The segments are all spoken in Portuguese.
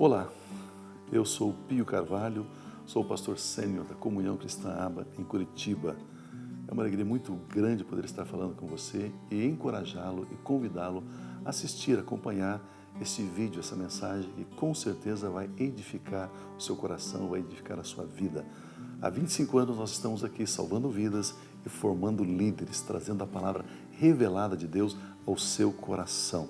Olá, eu sou Pio Carvalho, sou o pastor sênior da Comunhão Cristã Aba em Curitiba. É uma alegria muito grande poder estar falando com você e encorajá-lo e convidá-lo a assistir, acompanhar esse vídeo, essa mensagem que com certeza vai edificar o seu coração, vai edificar a sua vida. Há 25 anos nós estamos aqui salvando vidas e formando líderes, trazendo a palavra revelada de Deus ao seu coração.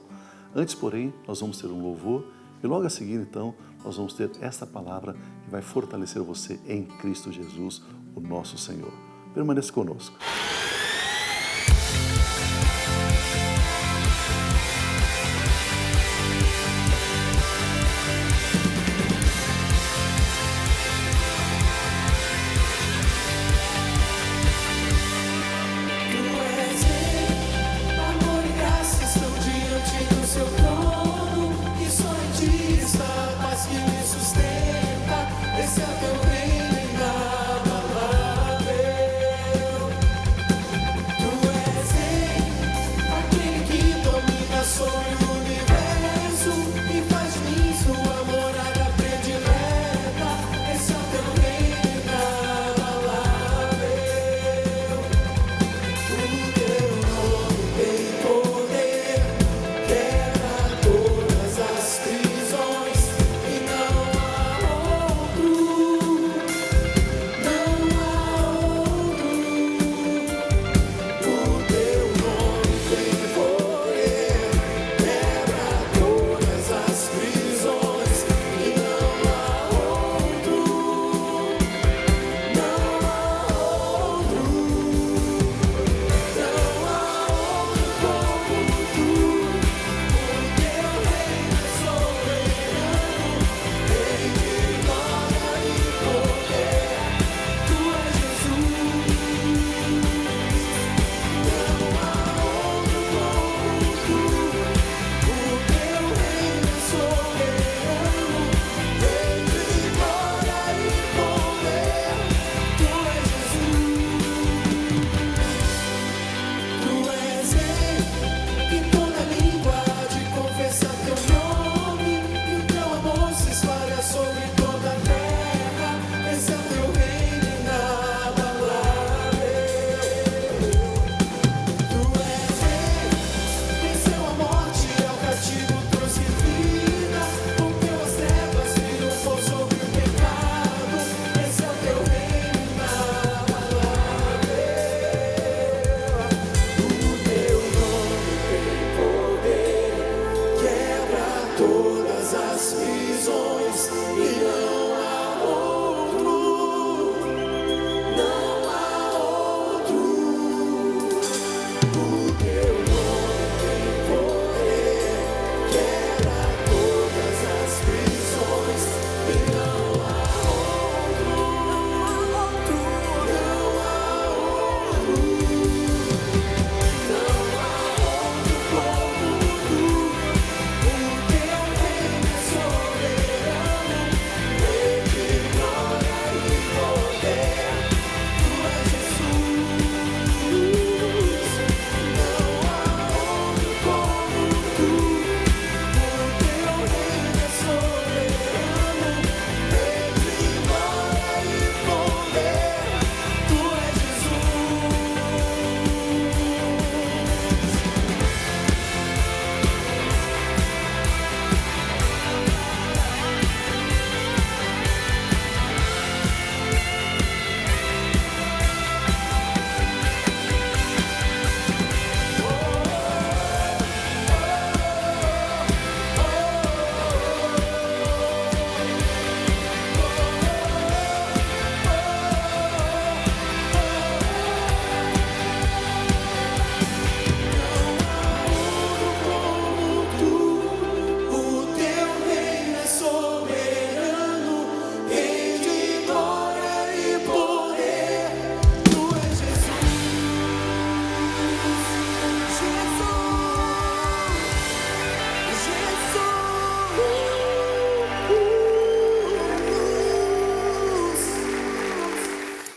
Antes, porém, nós vamos ter um louvor e logo a seguir, então, nós vamos ter essa palavra que vai fortalecer você em Cristo Jesus, o nosso Senhor. Permaneça conosco.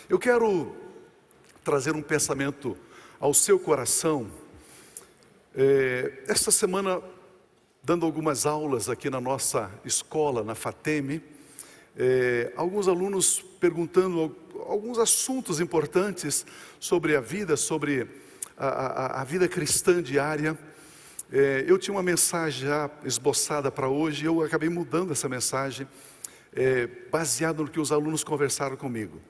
Eu quero trazer um pensamento ao seu coração. Esta semana dando algumas aulas aqui na nossa escola, na FATEM, alguns alunos perguntando alguns assuntos importantes sobre a vida, sobre a vida cristã diária. Eu tinha uma mensagem já esboçada para hoje, e eu acabei mudando essa mensagem, baseado no que os alunos conversaram comigo.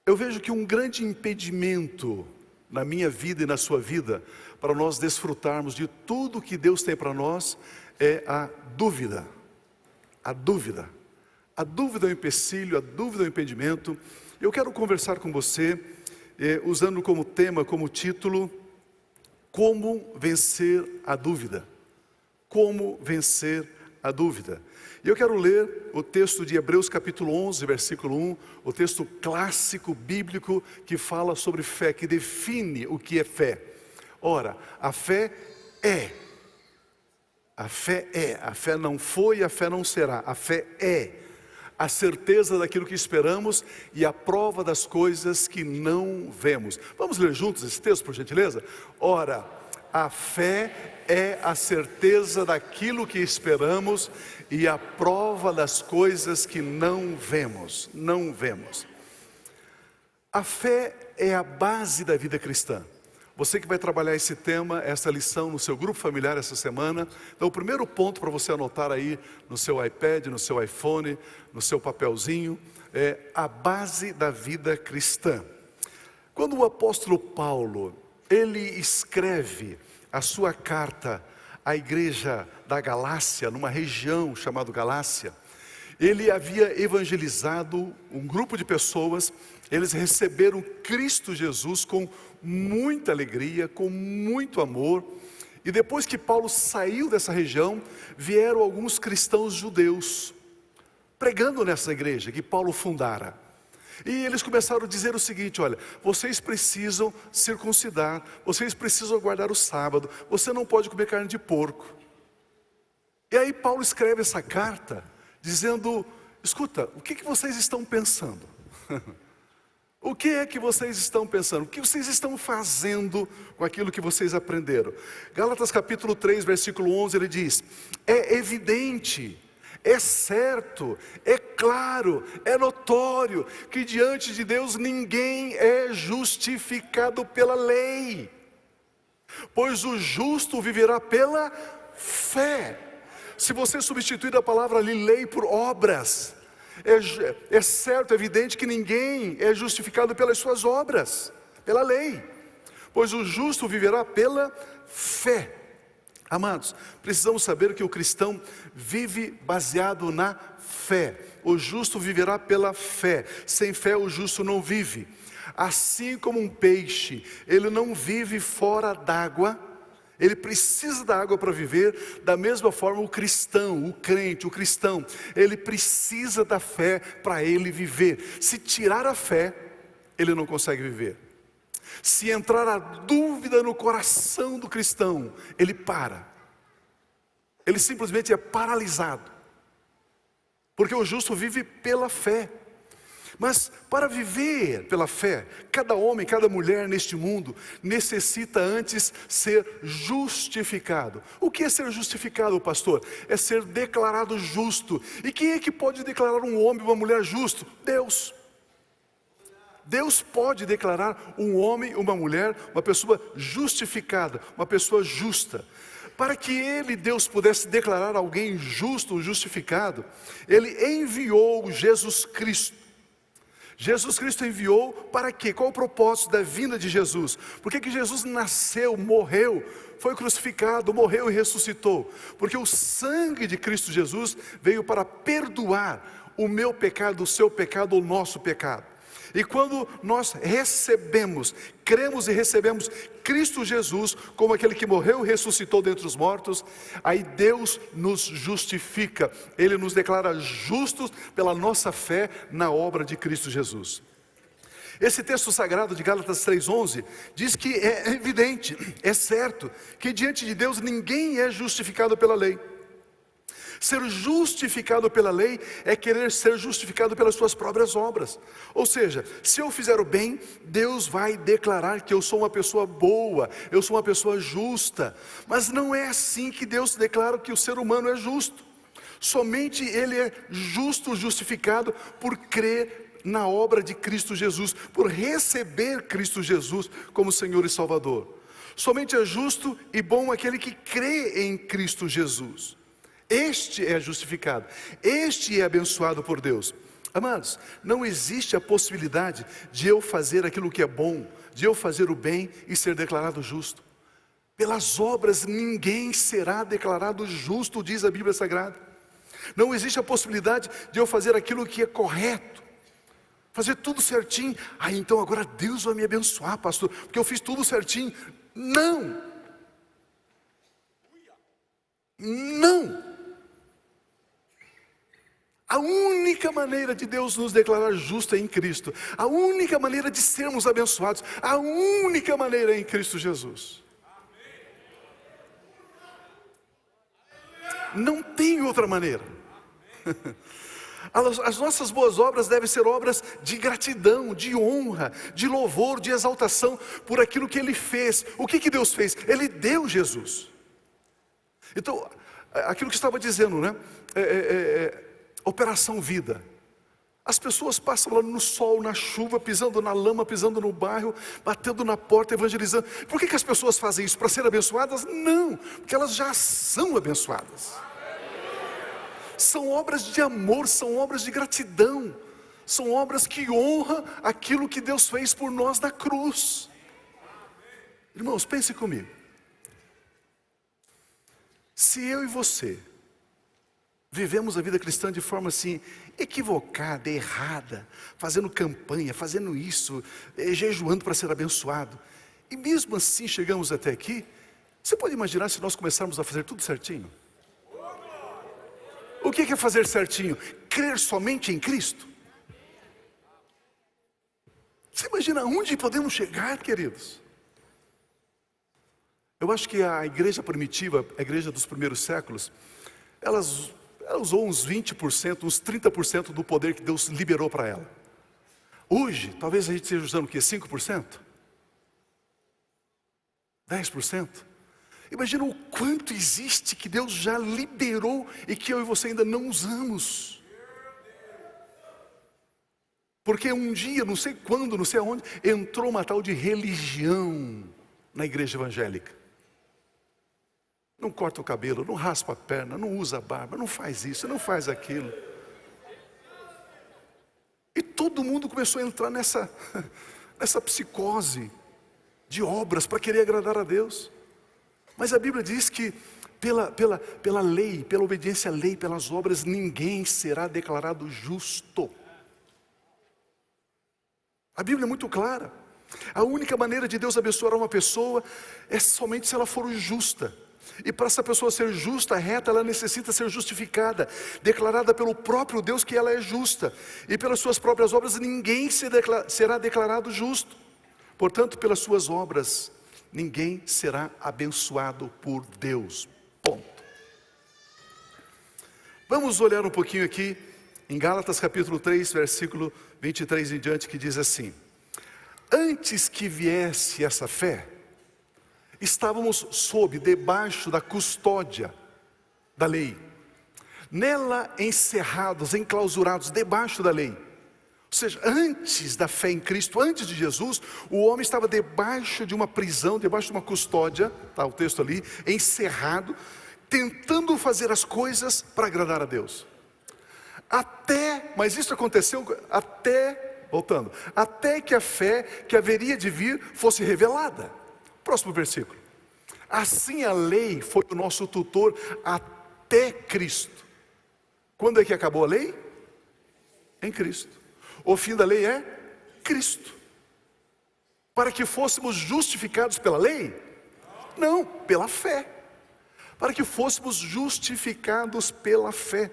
Eu vejo que um grande impedimento na minha vida e na sua vida, para nós desfrutarmos de tudo que Deus tem para nós, é a dúvida. A dúvida. A dúvida é um empecilho, a dúvida é um impedimento. Eu quero conversar com você, usando como tema, como título, como vencer a dúvida. Como vencer a dúvida. E eu quero ler o texto de Hebreus capítulo 11, versículo 1, o texto clássico bíblico que fala sobre fé, que define o que é fé. Ora, a fé é. A fé é. A fé não foi, a fé não será. A fé é a certeza daquilo que esperamos e a prova das coisas que não vemos. Vamos ler juntos esse texto, por gentileza? Ora, a fé é a certeza daquilo que esperamos e a prova das coisas que não vemos. Não vemos. A fé é a base da vida cristã. Você que vai trabalhar esse tema, essa lição no seu grupo familiar essa semana. Então o primeiro ponto para você anotar aí no seu iPad, no seu iPhone, no seu papelzinho, é a base da vida cristã. Quando o apóstolo Paulo, ele escreve a sua carta à igreja da Galácia, numa região chamada Galácia, ele havia evangelizado um grupo de pessoas. Eles receberam Cristo Jesus com muita alegria, com muito amor. E depois que Paulo saiu dessa região, vieram alguns cristãos judeus, pregando nessa igreja que Paulo fundara. E eles começaram a dizer o seguinte: olha, vocês precisam circuncidar, vocês precisam guardar o sábado, você não pode comer carne de porco. E aí Paulo escreve essa carta, dizendo: escuta, o que vocês estão pensando? O que é que vocês estão pensando? O que vocês estão fazendo com aquilo que vocês aprenderam? Gálatas capítulo 3, versículo 11, ele diz: é evidente, é certo, é claro, é notório, que diante de Deus ninguém é justificado pela lei, pois o justo viverá pela fé. Se você substituir a palavra ali, lei, por obras, é certo, é evidente que ninguém é justificado pelas suas obras, pela lei, pois o justo viverá pela fé. Amados, precisamos saber que o cristão vive baseado na fé. O justo viverá pela fé. Sem fé o justo não vive. Assim como um peixe, ele não vive fora d'água, ele precisa da água para viver. Da mesma forma o cristão, o crente, o cristão, ele precisa da fé para ele viver. Se tirar a fé, ele não consegue viver. Se entrar a dúvida no coração do cristão, ele para. Ele simplesmente é paralisado. Porque o justo vive pela fé. Mas para viver pela fé, cada homem, cada mulher neste mundo necessita antes ser justificado. O que é ser justificado, pastor? É ser declarado justo. E quem é que pode declarar um homem, uma mulher justo? Deus. Deus pode declarar um homem, uma mulher, uma pessoa justificada, uma pessoa justa. Para que ele, Deus, pudesse declarar alguém justo, justificado, ele enviou Jesus Cristo. Jesus Cristo enviou para quê? Qual o propósito da vinda de Jesus? Por que Jesus nasceu, morreu, foi crucificado, morreu e ressuscitou? Porque o sangue de Cristo Jesus veio para perdoar o meu pecado, o seu pecado, o nosso pecado. E quando nós recebemos, cremos e recebemos Cristo Jesus como aquele que morreu e ressuscitou dentre os mortos, aí Deus nos justifica. Ele nos declara justos pela nossa fé na obra de Cristo Jesus. Esse texto sagrado de Gálatas 3:11 diz que é evidente, é certo, que diante de Deus ninguém é justificado pela lei. Ser justificado pela lei é querer ser justificado pelas suas próprias obras. Ou seja, se eu fizer o bem, Deus vai declarar que eu sou uma pessoa boa, eu sou uma pessoa justa. Mas não é assim que Deus declara que o ser humano é justo. Somente ele é justo, justificado por crer na obra de Cristo Jesus, por receber Cristo Jesus como Senhor e Salvador. Somente é justo e bom aquele que crê em Cristo Jesus. Este é justificado, este é abençoado por Deus. Amados, não existe a possibilidade de eu fazer aquilo que é bom, de eu fazer o bem e ser declarado justo. Pelas obras ninguém será declarado justo, diz a Bíblia Sagrada. Não existe a possibilidade de eu fazer aquilo que é correto, fazer tudo certinho. Então agora Deus vai me abençoar, pastor, porque eu fiz tudo certinho. Não! Não! A única maneira de Deus nos declarar justo é em Cristo. A única maneira de sermos abençoados, a única maneira é em Cristo Jesus. Não tem outra maneira. As nossas boas obras devem ser obras de gratidão, de honra, de louvor, de exaltação por aquilo que Ele fez. O que Deus fez? Ele deu Jesus. Então, aquilo que estava dizendo, né? Operação Vida. As pessoas passam lá no sol, na chuva, pisando na lama, pisando no bairro, batendo na porta, evangelizando. Por que as pessoas fazem isso? Para ser abençoadas? Não, porque elas já são abençoadas. São obras de amor, são obras de gratidão, são obras que honram aquilo que Deus fez por nós na cruz. Irmãos, pense comigo. Se eu e você vivemos a vida cristã de forma assim, equivocada, errada, fazendo campanha, fazendo isso, jejuando para ser abençoado, e mesmo assim chegamos até aqui, você pode imaginar se nós começarmos a fazer tudo certinho? O que é fazer certinho? Crer somente em Cristo? Você imagina onde podemos chegar, queridos? Eu acho que a igreja primitiva, a igreja dos primeiros séculos, ela usou uns 20%, uns 30% do poder que Deus liberou para ela. Hoje, talvez a gente esteja usando o quê? 5%? 10%? Imagina o quanto existe que Deus já liberou e que eu e você ainda não usamos. Porque um dia, não sei quando, não sei aonde, entrou uma tal de religião na igreja evangélica. Não corta o cabelo, não raspa a perna, não usa a barba, não faz isso, não faz aquilo. E todo mundo começou a entrar nessa psicose de obras para querer agradar a Deus. Mas a Bíblia diz que pela lei, pela obediência à lei, pelas obras, ninguém será declarado justo. A Bíblia é muito clara. A única maneira de Deus abençoar uma pessoa é somente se ela for justa. E para essa pessoa ser justa, reta, ela necessita ser justificada, declarada pelo próprio Deus que ela é justa. E pelas suas próprias obras ninguém será declarado justo. Portanto, pelas suas obras, ninguém será abençoado por Deus. Ponto. Vamos olhar um pouquinho aqui em Gálatas capítulo 3, versículo 23 em diante, que diz assim: antes que viesse essa fé, estávamos debaixo da custódia da lei, nela encerrados, enclausurados, debaixo da lei. Ou seja, antes da fé em Cristo, antes de Jesus, o homem estava debaixo de uma prisão, debaixo de uma custódia, está o texto ali, encerrado, tentando fazer as coisas para agradar a Deus. Mas isso aconteceu até que a fé que haveria de vir fosse revelada. Próximo versículo. Assim a lei foi o nosso tutor até Cristo. Quando é que acabou a lei? Em Cristo. O fim da lei é Cristo. Para que fôssemos justificados pela lei? Não, pela fé. Para que fôssemos justificados pela fé.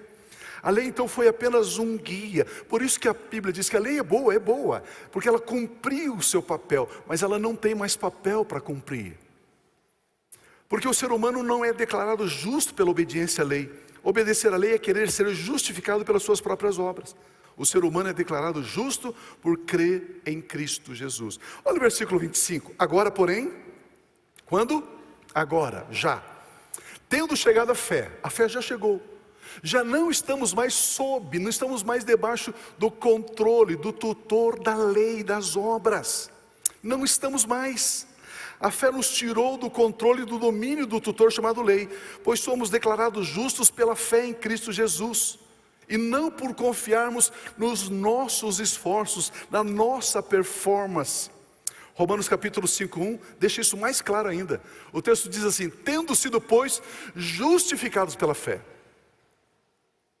A lei então foi apenas um guia. Por isso que a Bíblia diz que a lei é boa, porque ela cumpriu o seu papel, mas ela não tem mais papel para cumprir. Porque o ser humano não é declarado justo pela obediência à lei. Obedecer à lei é querer ser justificado pelas suas próprias obras. O ser humano é declarado justo por crer em Cristo Jesus. Olha o versículo 25. Agora, porém, quando? Agora, já. Tendo chegado a fé já chegou. Já não estamos mais não estamos mais debaixo do controle, do tutor da lei, das obras. Não estamos mais. A fé nos tirou do controle e do domínio do tutor chamado lei, pois somos declarados justos pela fé em Cristo Jesus, e não por confiarmos nos nossos esforços, na nossa performance. Romanos capítulo 5:1 deixa isso mais claro ainda. O texto diz assim: tendo sido, pois, justificados pela fé.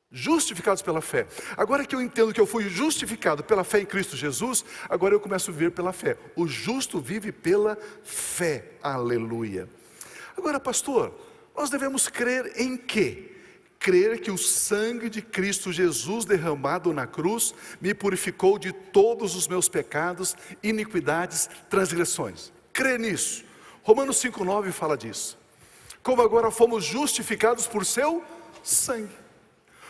Justificados pela fé. Agora que eu entendo que eu fui justificado pela fé em Cristo Jesus, agora eu começo a viver pela fé. O justo vive pela fé. Aleluia. Agora, pastor, nós devemos crer em quê? Crer que o sangue de Cristo Jesus derramado na cruz me purificou de todos os meus pecados, iniquidades, transgressões. Crer nisso. Romanos 5:9 fala disso. Como agora fomos justificados por seu sangue,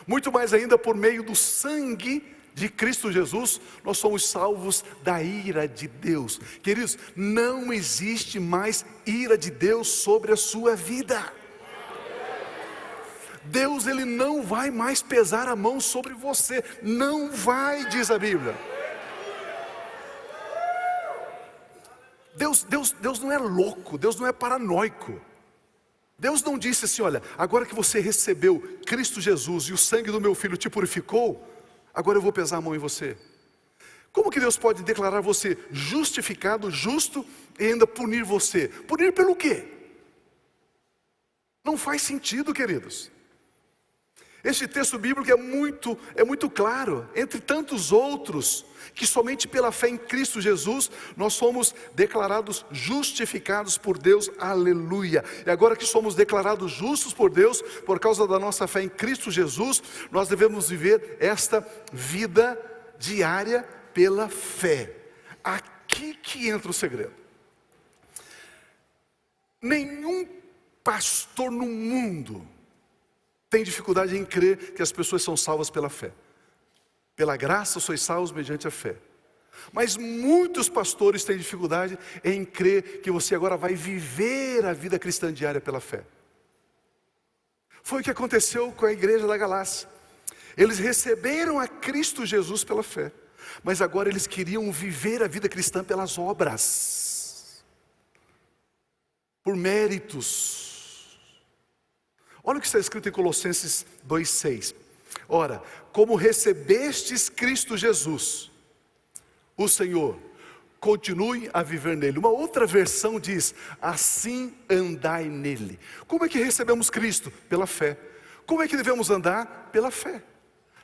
muito mais ainda por meio do sangue de Cristo Jesus, nós somos salvos da ira de Deus. Queridos, não existe mais ira de Deus sobre a sua vida. Deus, Ele não vai mais pesar a mão sobre você. Não vai, diz a Bíblia. Deus não é louco, Deus não é paranoico. Deus não disse assim: olha, agora que você recebeu Cristo Jesus e o sangue do meu filho te purificou, agora eu vou pesar a mão em você. Como que Deus pode declarar você justificado, justo, e ainda punir você? Punir pelo quê? Não faz sentido, queridos. Este texto bíblico é muito claro, entre tantos outros, que somente pela fé em Cristo Jesus, nós somos declarados justificados por Deus, aleluia. E agora que somos declarados justos por Deus, por causa da nossa fé em Cristo Jesus, nós devemos viver esta vida diária pela fé. Aqui que entra o segredo. Nenhum pastor no mundo tem dificuldade em crer que as pessoas são salvas pela fé. Pela graça sois salvos mediante a fé. Mas muitos pastores têm dificuldade em crer que você agora vai viver a vida cristã diária pela fé. Foi o que aconteceu com a igreja da Galácia. Eles receberam a Cristo Jesus pela fé, mas agora eles queriam viver a vida cristã pelas obras, por méritos. Olha o que está escrito em Colossenses 2:6. Ora, como recebestes Cristo Jesus, o Senhor, continue a viver nele. Uma outra versão diz: assim andai nele. Como é que recebemos Cristo? Pela fé. Como é que devemos andar? Pela fé.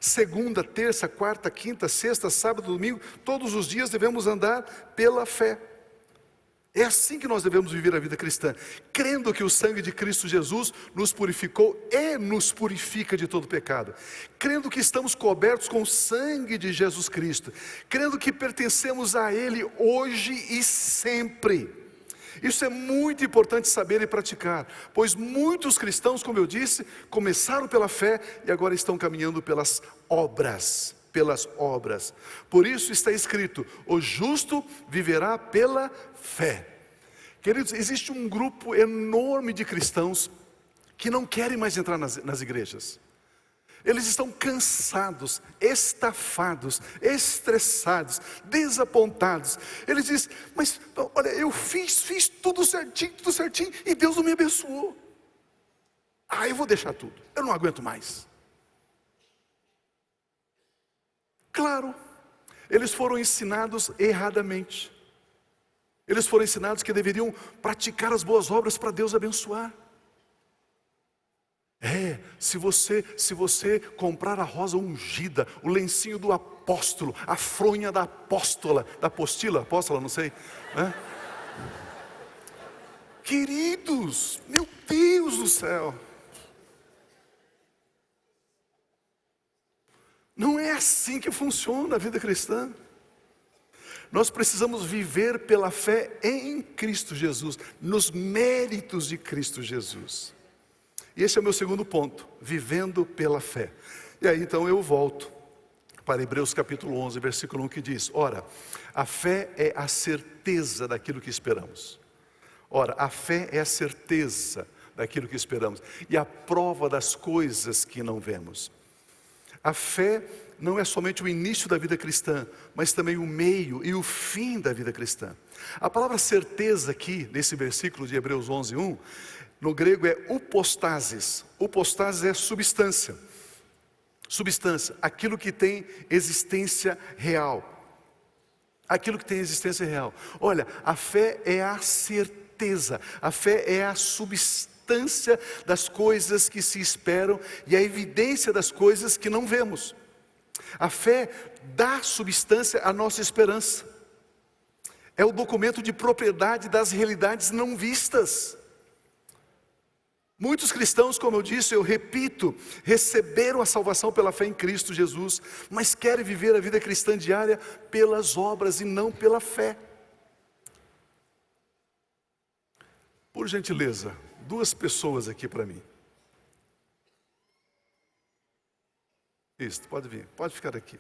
Segunda, terça, quarta, quinta, sexta, sábado, domingo, todos os dias devemos andar pela fé. É assim que nós devemos viver a vida cristã, crendo que o sangue de Cristo Jesus nos purificou e nos purifica de todo pecado, crendo que estamos cobertos com o sangue de Jesus Cristo, crendo que pertencemos a Ele hoje e sempre. Isso é muito importante saber e praticar, pois muitos cristãos, como eu disse, começaram pela fé e agora estão caminhando pelas obras. Por isso está escrito: o justo viverá pela fé. Queridos, existe um grupo enorme de cristãos que não querem mais entrar nas igrejas. Eles estão cansados, estafados, estressados, desapontados. Eles dizem: mas olha, eu fiz tudo certinho e Deus não me abençoou. Eu vou deixar tudo, eu não aguento mais. Claro, eles foram ensinados erradamente. Eles foram ensinados que deveriam praticar as boas obras para Deus abençoar. Se você comprar a rosa ungida, o lencinho do apóstolo, a fronha da apóstola, apóstola, não sei, né? Queridos, meu Deus do céu, não é assim que funciona a vida cristã. Nós precisamos viver pela fé em Cristo Jesus, nos méritos de Cristo Jesus. E esse é o meu segundo ponto, vivendo pela fé. E aí então eu volto para Hebreus capítulo 11, versículo 1, que diz: ora, a fé é a certeza daquilo que esperamos. Ora, a fé é a certeza daquilo que esperamos e a prova das coisas que não vemos. A fé não é somente o início da vida cristã, mas também o meio e o fim da vida cristã. A palavra certeza aqui, nesse versículo de Hebreus 11, 1, no grego é upostasis. Upostasis é substância. Substância, aquilo que tem existência real. Aquilo que tem existência real. Olha, a fé é a certeza, a fé é a substância das coisas que se esperam e a evidência das coisas que não vemos. A fé dá substância à nossa esperança. É o documento de propriedade das realidades não vistas. Muitos cristãos, como eu disse, eu repito, receberam a salvação pela fé em Cristo Jesus, mas querem viver a vida cristã diária pelas obras e não pela fé. Por gentileza, 2 pessoas aqui para mim. Isso, pode vir, pode ficar aqui.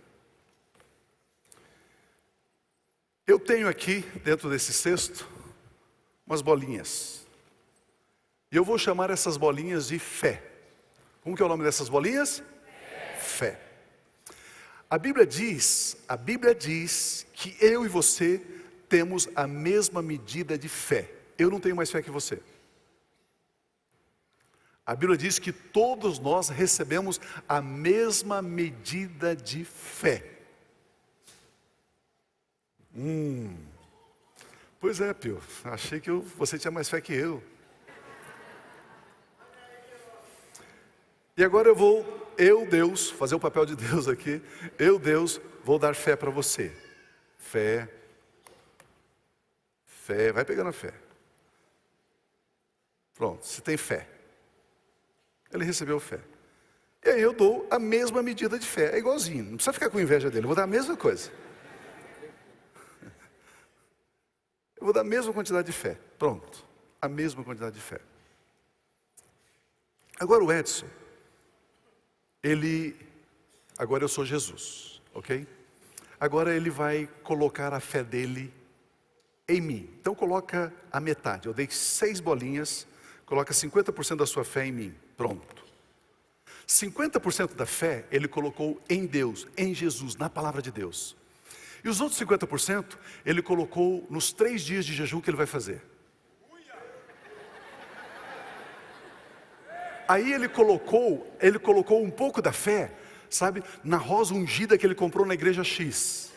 Eu tenho aqui, dentro desse cesto, umas bolinhas. E eu vou chamar essas bolinhas de fé. Como que é o nome dessas bolinhas? Fé. A Bíblia diz que eu e você temos a mesma medida de fé. Eu não tenho mais fé que você. A Bíblia diz que todos nós recebemos a mesma medida de fé. Pois é, Pio, achei que você tinha mais fé que eu. E agora eu, Deus, fazer o papel de Deus aqui. Eu, Deus, vou dar fé para você. Fé, vai pegando a fé. Pronto, você tem fé. Ele recebeu fé. E aí eu dou a mesma medida de fé. É igualzinho, não precisa ficar com inveja dele. Eu vou dar a mesma coisa. Eu vou dar a mesma quantidade de fé. Pronto, a mesma quantidade de fé. Agora o Edson, agora eu sou Jesus, ok? Agora ele vai colocar a fé dele em mim. Então coloca a metade. Eu dei 6 bolinhas, coloca 50% da sua fé em mim. Pronto. 50% da fé ele colocou em Deus, em Jesus, na palavra de Deus. E os outros 50% ele colocou nos 3 dias de jejum que ele vai fazer. Aí ele colocou um pouco da fé, sabe, na rosa ungida que ele comprou na igreja X.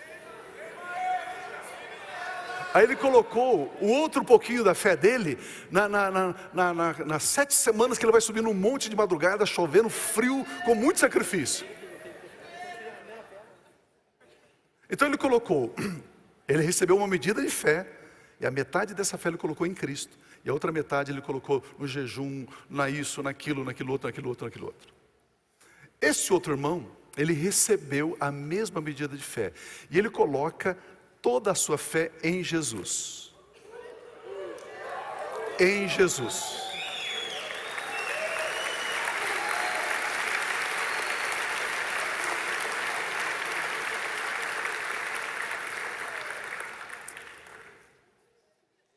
Aí ele colocou o outro pouquinho da fé dele nas 7 semanas que ele vai subir num monte de madrugada, chovendo, frio, com muito sacrifício. Então ele recebeu uma medida de fé, e a metade dessa fé ele colocou em Cristo, e a outra metade ele colocou no jejum, naquilo outro. Esse outro irmão, ele recebeu a mesma medida de fé, e ele coloca toda a sua fé em Jesus. Em Jesus.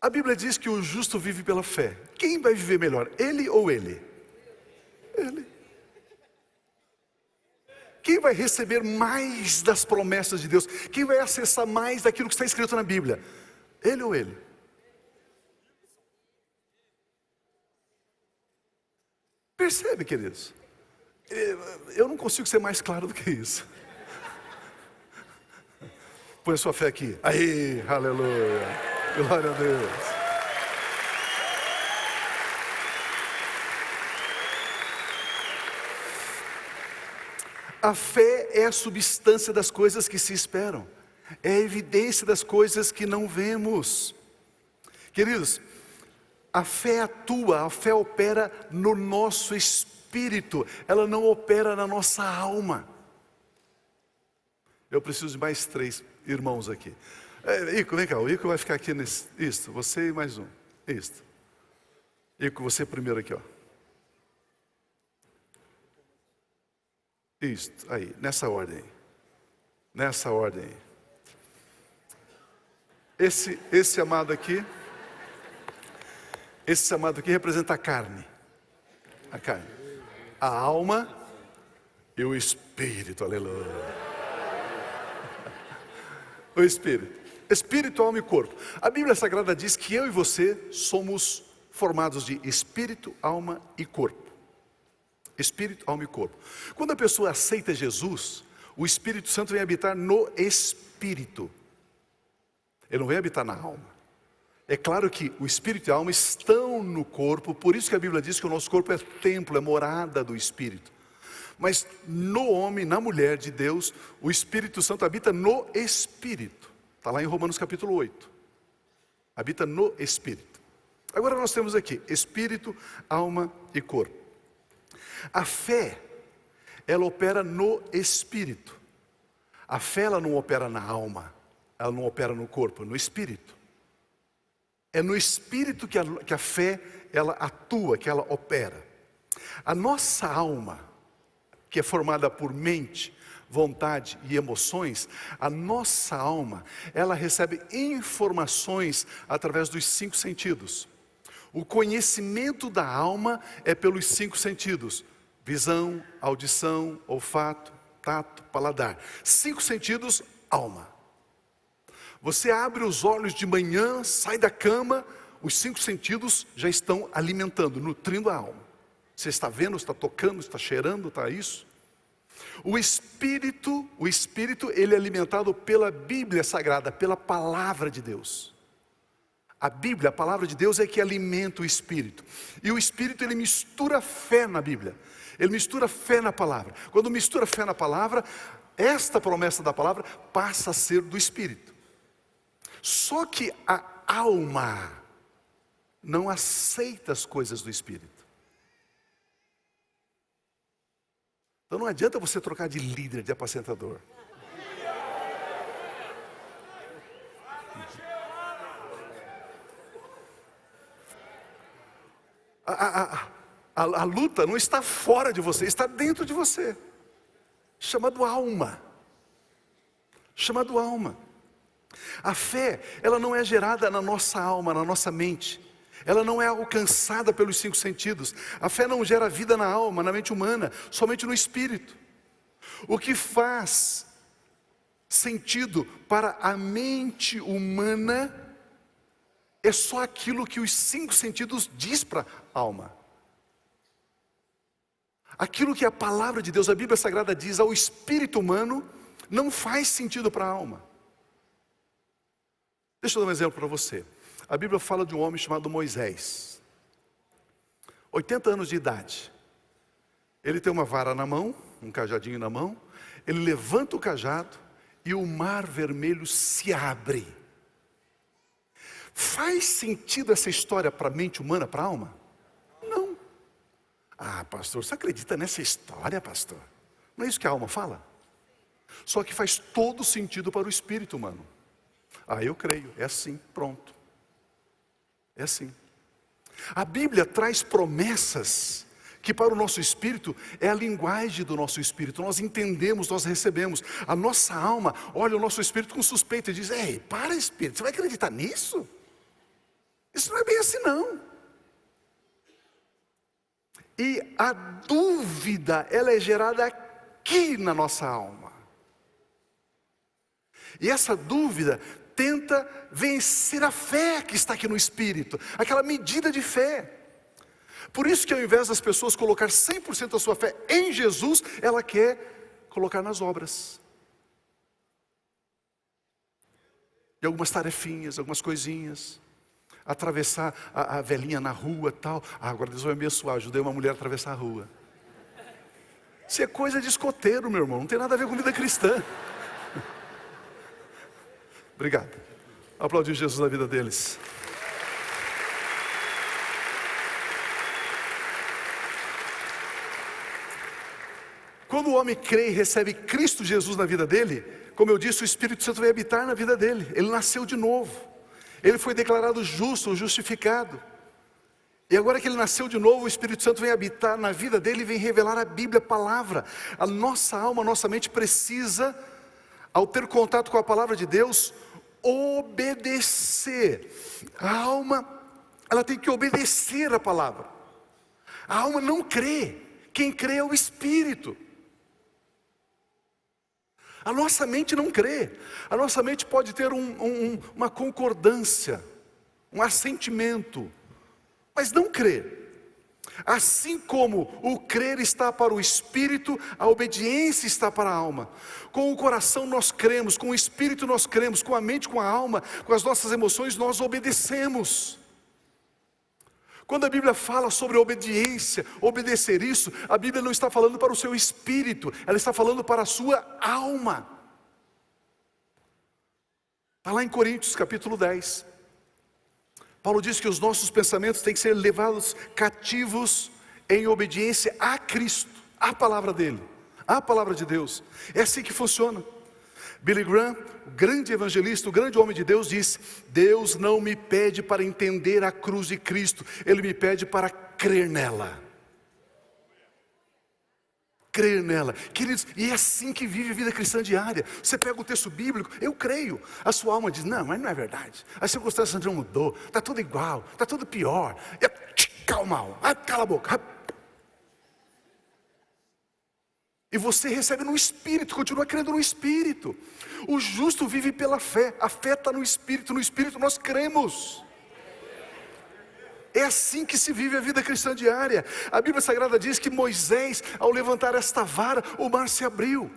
A Bíblia diz que o justo vive pela fé. Quem vai viver melhor, ele ou ele? Ele. Quem vai receber mais das promessas de Deus? Quem vai acessar mais daquilo que está escrito na Bíblia? Ele ou ele? Percebe, queridos? Eu não consigo ser mais claro do que isso. Põe a sua fé aqui. Aí, aleluia. Glória a Deus. A fé é a substância das coisas que se esperam, é a evidência das coisas que não vemos. Queridos, a fé atua, a fé opera no nosso espírito, ela não opera na nossa alma. Eu preciso de mais 3 irmãos aqui. Ico, vem cá, o Ico vai ficar aqui isso, você e mais um, isso. Ico, você primeiro aqui, ó. Isso, aí, nessa ordem. Nessa ordem. Esse amado aqui representa a carne. A carne. A alma e o espírito, aleluia. O espírito. Espírito, alma e corpo. A Bíblia Sagrada diz que eu e você somos formados de espírito, alma e corpo. Espírito, alma e corpo. Quando a pessoa aceita Jesus, o Espírito Santo vem habitar no espírito. Ele não vem habitar na alma. É claro que o espírito e a alma estão no corpo, por isso que a Bíblia diz que o nosso corpo é templo, é morada do Espírito. Mas no homem, na mulher de Deus, o Espírito Santo habita no espírito. Está lá em Romanos capítulo 8. Habita no espírito. Agora nós temos aqui espírito, alma e corpo. A fé, ela opera no espírito. A fé, ela não opera na alma, ela não opera no corpo, no espírito. É no espírito que a fé, ela atua, que ela opera. A nossa alma, que é formada por mente, vontade e emoções, a nossa alma, ela recebe informações através dos 5 sentidos. O conhecimento da alma é pelos 5 sentidos: visão, audição, olfato, tato, paladar. 5 sentidos, alma. Você abre os olhos de manhã, sai da cama, os 5 sentidos já estão alimentando, nutrindo a alma. Você está vendo, está tocando, está cheirando, está isso. O espírito, ele é alimentado pela Bíblia Sagrada, pela palavra de Deus. A Bíblia, a palavra de Deus é que alimenta o espírito. E o espírito, ele mistura fé na Bíblia. Ele mistura fé na palavra. Quando mistura fé na palavra, esta promessa da palavra passa a ser do espírito. Só que a alma não aceita as coisas do espírito. Então não adianta você trocar de líder, de apacentador. A luta não está fora de você, está dentro de você. Chamado alma. Chamado alma. A fé, ela não é gerada na nossa alma, na nossa mente. Ela não é alcançada pelos 5 sentidos. A fé não gera vida na alma, na mente humana, somente no espírito. O que faz sentido para a mente humana é só aquilo que os 5 sentidos diz para a alma. Aquilo que a palavra de Deus, a Bíblia Sagrada diz ao espírito humano, não faz sentido para a alma. Deixa eu dar um exemplo para você. A Bíblia fala de um homem chamado Moisés. 80 anos de idade. Ele tem uma vara na mão, um cajadinho na mão. Ele levanta o cajado e o mar vermelho se abre. Faz sentido essa história para a mente humana, para a alma? Não. Ah, pastor, você acredita nessa história, pastor? Não é isso que a alma fala? Só que faz todo sentido para o espírito humano. Ah, eu creio, é assim, pronto. É assim. A Bíblia traz promessas que para o nosso espírito é a linguagem do nosso espírito. Nós entendemos, nós recebemos. A nossa alma olha o nosso espírito com suspeita e diz: ei, para espírito, você vai acreditar nisso? Isso não é bem assim não. E a dúvida, ela é gerada aqui na nossa alma. E essa dúvida tenta vencer a fé que está aqui no espírito, aquela medida de fé. Por isso que ao invés das pessoas colocar 100% da sua fé em Jesus, ela quer colocar nas obras. E algumas tarefinhas, algumas coisinhas. Atravessar a velhinha na rua e tal. Ah, agora Deus vai me abençoar, ajudei uma mulher a atravessar a rua. Isso é coisa de escoteiro, meu irmão, não tem nada a ver com vida cristã. Obrigado. Aplaudir Jesus na vida deles. Quando o homem crê e recebe Cristo Jesus na vida dele, como eu disse, o Espírito Santo vai habitar na vida dele. Ele nasceu de novo. Ele foi declarado justo, justificado. E agora que ele nasceu de novo, o Espírito Santo vem habitar na vida dele e vem revelar a Bíblia, a palavra. A nossa alma, a nossa mente precisa, ao ter contato com a palavra de Deus, obedecer. A alma, ela tem que obedecer a palavra. A alma não crê, quem crê é o Espírito. A nossa mente não crê, a nossa mente pode ter uma concordância, um assentimento, mas não crê. Assim como o crer está para o Espírito, a obediência está para a alma. Com o coração nós cremos, com o Espírito nós cremos, com a mente, com a alma, com as nossas emoções nós obedecemos. Quando a Bíblia fala sobre obediência, obedecer isso, a Bíblia não está falando para o seu espírito, ela está falando para a sua alma. Está lá em Coríntios capítulo 10. Paulo diz que os nossos pensamentos têm que ser levados cativos em obediência a Cristo, à palavra dele, à palavra de Deus. É assim que funciona. Billy Graham, o grande evangelista, o grande homem de Deus, disse: Deus não me pede para entender a cruz de Cristo, Ele me pede para crer nela. Crer nela. Queridos, e é assim que vive a vida cristã diária. Você pega o texto bíblico, eu creio. A sua alma diz: não, mas não é verdade. As circunstâncias não mudou, está tudo igual, está tudo pior. Calma, cala a boca. E você recebe no Espírito, continua crendo no Espírito. O justo vive pela fé, a fé está no Espírito nós cremos. É assim que se vive a vida cristã diária. A Bíblia Sagrada diz que Moisés, ao levantar esta vara, o mar se abriu.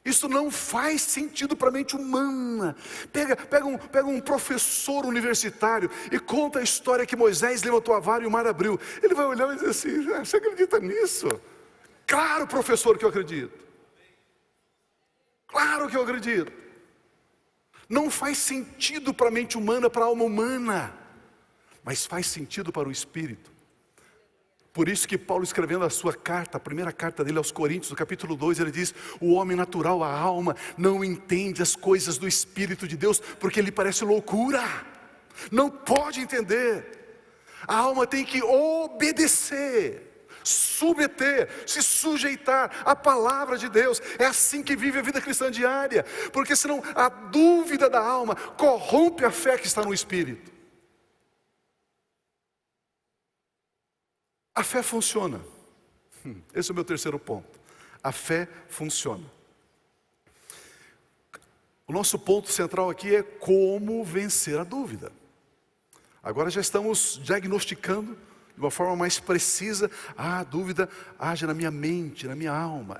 Isso não faz sentido para a mente humana. Pega um professor universitário e conta a história que Moisés levantou a vara e o mar abriu. Ele vai olhar e dizer assim: você acredita nisso? Claro, professor, que eu acredito. Claro que eu acredito. Não faz sentido para a mente humana, para a alma humana, mas faz sentido para o Espírito. Por isso que Paulo, escrevendo a sua carta, a primeira carta dele aos Coríntios, no capítulo 2, ele diz: o homem natural, a alma, não entende as coisas do Espírito de Deus, porque lhe parece loucura, não pode entender. A alma tem que obedecer, submeter, se sujeitar à palavra de Deus. É assim que vive a vida cristã diária, porque senão a dúvida da alma corrompe a fé que está no Espírito. A fé funciona. Esse é o meu terceiro ponto. A fé funciona. O nosso ponto central aqui é como vencer a dúvida. Agora já estamos diagnosticando de uma forma mais precisa. A dúvida age na minha mente, na minha alma.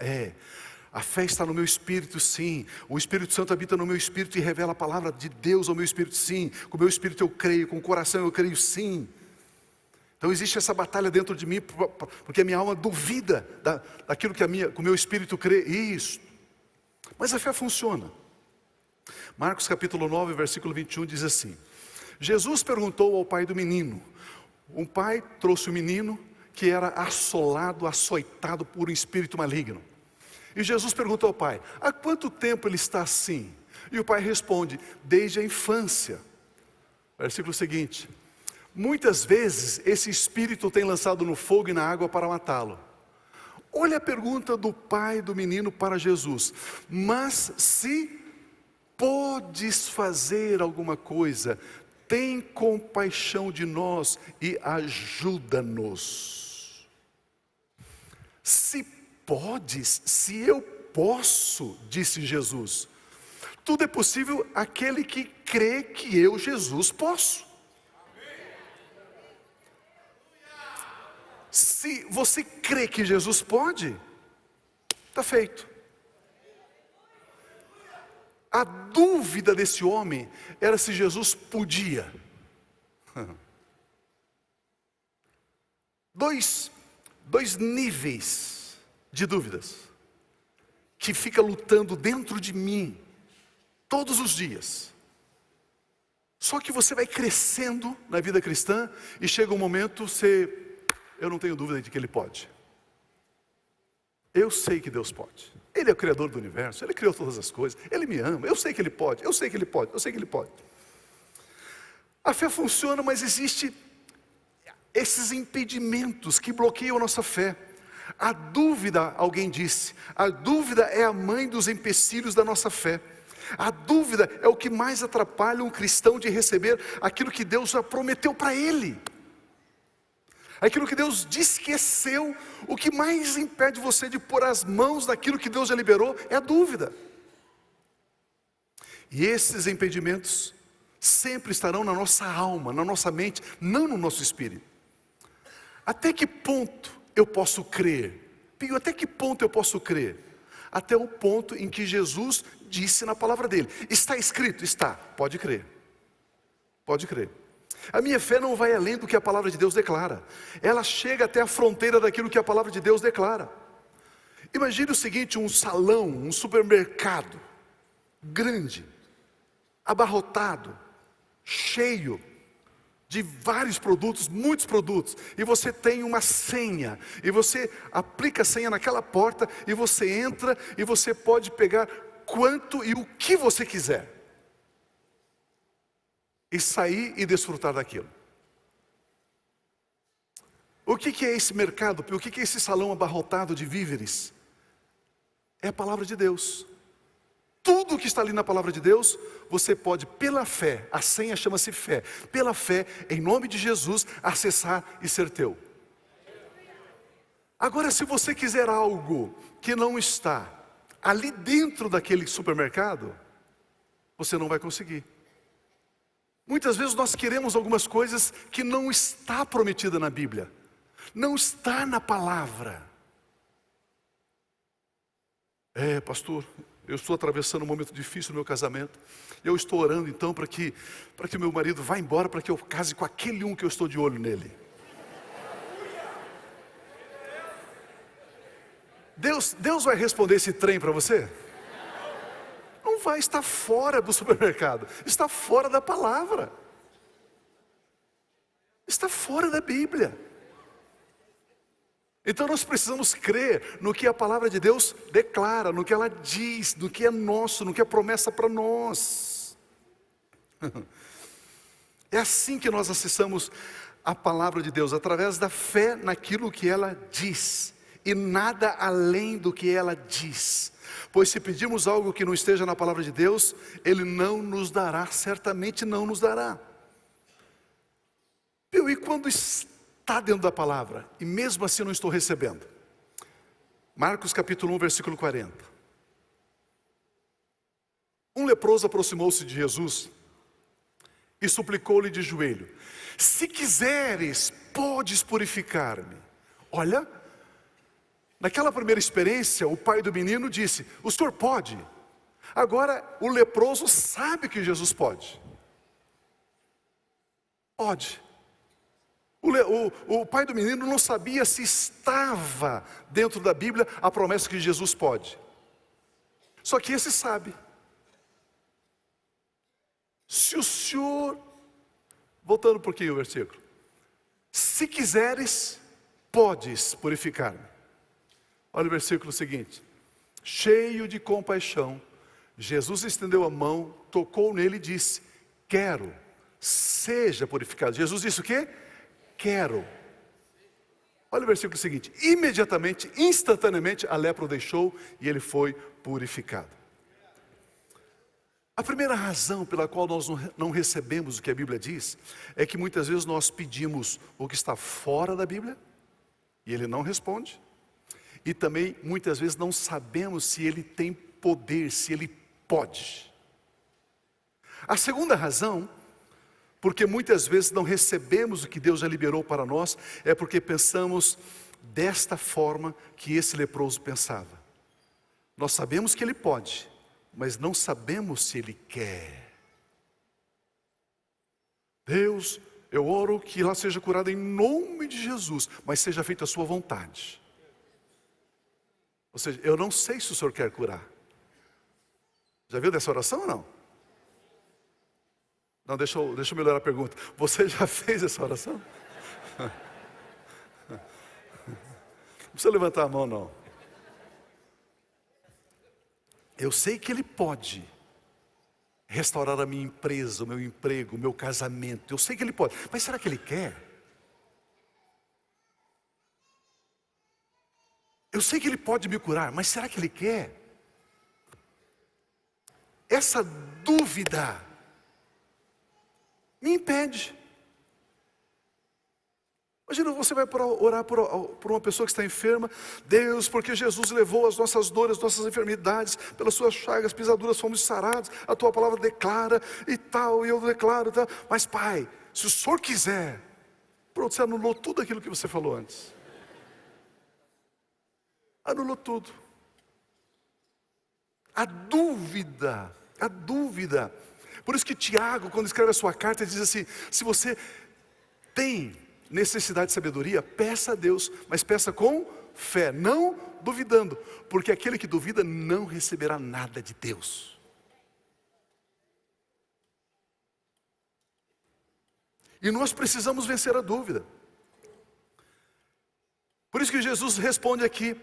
A fé está no meu espírito, sim. O Espírito Santo habita no meu espírito e revela a palavra de Deus ao meu espírito, sim. Com o meu espírito eu creio, com o coração eu creio, sim. Então existe essa batalha dentro de mim, porque a minha alma duvida daquilo que o meu espírito crê. Isso. Mas a fé funciona. Marcos capítulo 9, versículo 21 diz assim: Jesus perguntou ao pai do menino. Um pai trouxe o menino que era assolado, açoitado por um espírito maligno. E Jesus perguntou ao pai: há quanto tempo ele está assim? E o pai responde: desde a infância. Versículo seguinte: muitas vezes esse espírito tem lançado no fogo e na água para matá-lo. Olha a pergunta do pai do menino para Jesus: mas se podes fazer alguma coisa, tem compaixão de nós e ajuda-nos. Se podes, se eu posso, disse Jesus. Tudo é possível àquele que crê que eu, Jesus, posso. Se você crê que Jesus pode, está feito. A dúvida desse homem era se Jesus podia. Dois níveis de dúvidas que fica lutando dentro de mim todos os dias. Só que você vai crescendo na vida cristã e chega um momento eu não tenho dúvida de que Ele pode. Eu sei que Deus pode. Ele é o Criador do universo, Ele criou todas as coisas, Ele me ama, eu sei que Ele pode, eu sei que Ele pode, eu sei que Ele pode. A fé funciona, mas existe esses impedimentos que bloqueiam a nossa fé. A dúvida, alguém disse, a dúvida é a mãe dos empecilhos da nossa fé. A dúvida é o que mais atrapalha um cristão de receber aquilo que Deus já prometeu para ele. Aquilo que Deus disse que é seu. O que mais impede você de pôr as mãos naquilo que Deus já liberou é a dúvida. E esses impedimentos sempre estarão na nossa alma, na nossa mente, não no nosso espírito. Até que ponto eu posso crer? Pio, até que ponto eu posso crer? Até o ponto em que Jesus disse na palavra dele. Está escrito? Está. Pode crer. Pode crer. A minha fé não vai além do que a palavra de Deus declara. Ela chega até a fronteira daquilo que a palavra de Deus declara. Imagine o seguinte, um salão, um supermercado, grande, abarrotado, cheio de vários produtos, muitos produtos, e você tem uma senha, e você aplica a senha naquela porta, e você entra, e você pode pegar quanto e o que você quiser, e sair e desfrutar daquilo. O que é esse mercado? O que é esse salão abarrotado de víveres? É a palavra de Deus. Tudo que está ali na palavra de Deus, você pode pela fé, a senha chama-se fé, pela fé, em nome de Jesus, acessar e ser teu. Agora, se você quiser algo que não está ali dentro daquele supermercado, você não vai conseguir. Muitas vezes nós queremos algumas coisas que não está prometida na Bíblia, não está na palavra. Pastor, eu estou atravessando um momento difícil no meu casamento. Eu estou orando então para que meu marido vá embora, para que eu case com aquele um que eu estou de olho nele. Deus vai responder esse trem para você? Não vai, está fora do supermercado, está fora da palavra, está fora da Bíblia. Então nós precisamos crer no que a palavra de Deus declara, no que ela diz, no que é nosso, no que é promessa para nós. É assim que nós acessamos a palavra de Deus, através da fé naquilo que ela diz, e nada além do que ela diz. Pois se pedirmos algo que não esteja na palavra de Deus, Ele não nos dará, certamente não nos dará. E quando está dentro da palavra, e mesmo assim não estou recebendo? Marcos capítulo 1, versículo 40. Um leproso aproximou-se de Jesus e suplicou-lhe de joelho: se quiseres, podes purificar-me. Olha, naquela primeira experiência, o pai do menino disse: o senhor pode. Agora o leproso sabe que Jesus pode. Pode. O pai do menino não sabia se estava dentro da Bíblia a promessa que Jesus pode. Só que esse sabe. Se o senhor, voltando um pouquinho o versículo, se quiseres, podes purificar-me. Olha o versículo seguinte: cheio de compaixão, Jesus estendeu a mão, tocou nele e disse: quero, seja purificado. Jesus disse o quê? Quero. Olha o versículo seguinte: imediatamente, instantaneamente, a lepra o deixou e ele foi purificado. A primeira razão pela qual nós não recebemos o que a Bíblia diz é que muitas vezes nós pedimos o que está fora da Bíblia e Ele não responde, e também muitas vezes não sabemos se Ele tem poder, se Ele pode. A segunda razão, porque muitas vezes não recebemos o que Deus já liberou para nós, é porque pensamos desta forma que esse leproso pensava. Nós sabemos que ele pode, mas não sabemos se ele quer. Deus, eu oro que ela seja curada em nome de Jesus, mas seja feita a sua vontade. Ou seja, eu não sei se o Senhor quer curar. Já viu dessa oração ou não? Não, deixa eu melhorar a pergunta. Você já fez essa oração? Não precisa levantar a mão, não. Eu sei que Ele pode restaurar a minha empresa, o meu emprego, o meu casamento. Eu sei que Ele pode, mas será que Ele quer? Eu sei que Ele pode me curar, mas será que Ele quer? Essa dúvida me impede. Imagina, você vai orar por uma pessoa que está enferma. Deus, porque Jesus levou as nossas dores, as nossas enfermidades, pelas suas chagas, pisaduras fomos sarados, a tua palavra declara e tal, e eu declaro e tal. Mas Pai, se o Senhor quiser, pronto, você anulou tudo aquilo que você falou antes. Anulou tudo. A dúvida. Por isso que Tiago, quando escreve a sua carta, diz assim: se você tem necessidade de sabedoria, peça a Deus, mas peça com fé, não duvidando, porque aquele que duvida não receberá nada de Deus. E nós precisamos vencer a dúvida. Por isso que Jesus responde aqui.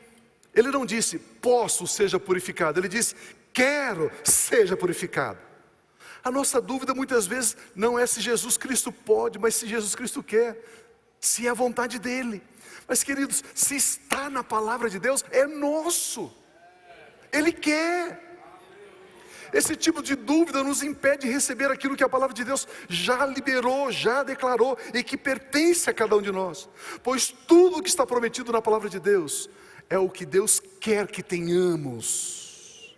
Ele não disse, posso, seja purificado. Ele disse, quero, seja purificado. A nossa dúvida muitas vezes não é se Jesus Cristo pode, mas se Jesus Cristo quer, se é a vontade dEle. Mas queridos, se está na palavra de Deus, é nosso. Ele quer. Esse tipo de dúvida nos impede de receber aquilo que a palavra de Deus já liberou, já declarou e que pertence a cada um de nós. Pois tudo que está prometido na palavra de Deus é o que Deus quer que tenhamos.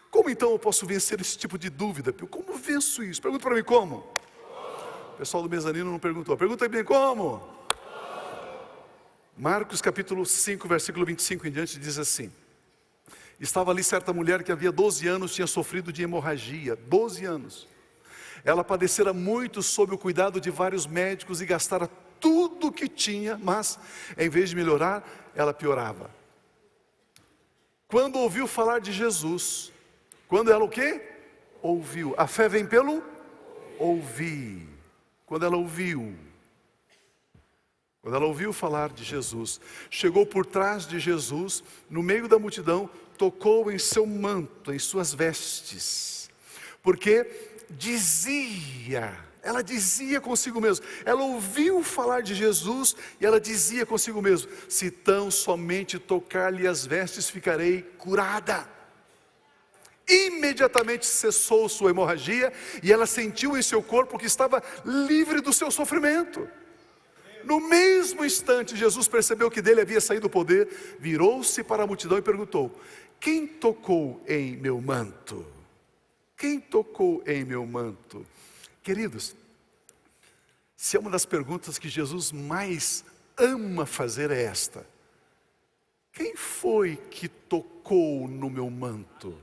Como então eu posso vencer esse tipo de dúvida? Como venço isso? Pergunta para mim como? O pessoal do mezanino não perguntou. Pergunta bem como? Marcos capítulo 5, versículo 25 em diante diz assim: estava ali certa mulher que havia 12 anos tinha sofrido de hemorragia. 12 anos. Ela padecera muito sob o cuidado de vários médicos e gastara tudo o que tinha, mas em vez de melhorar, ela piorava. Quando ouviu falar de Jesus, quando ela o quê? Ouviu. A fé vem pelo ouvir. Quando ela ouviu falar de Jesus, chegou por trás de Jesus, no meio da multidão, tocou em seu manto, em suas vestes, porque ela dizia consigo mesma, ela ouviu falar de Jesus e ela dizia consigo mesma, se tão somente tocar-lhe as vestes ficarei curada. Imediatamente cessou sua hemorragia e ela sentiu em seu corpo que estava livre do seu sofrimento. No mesmo instante, Jesus percebeu que dele havia saído o poder, virou-se para a multidão e perguntou, quem tocou em meu manto? Quem tocou em meu manto? Queridos, se é uma das perguntas que Jesus mais ama fazer é esta: quem foi que tocou no meu manto?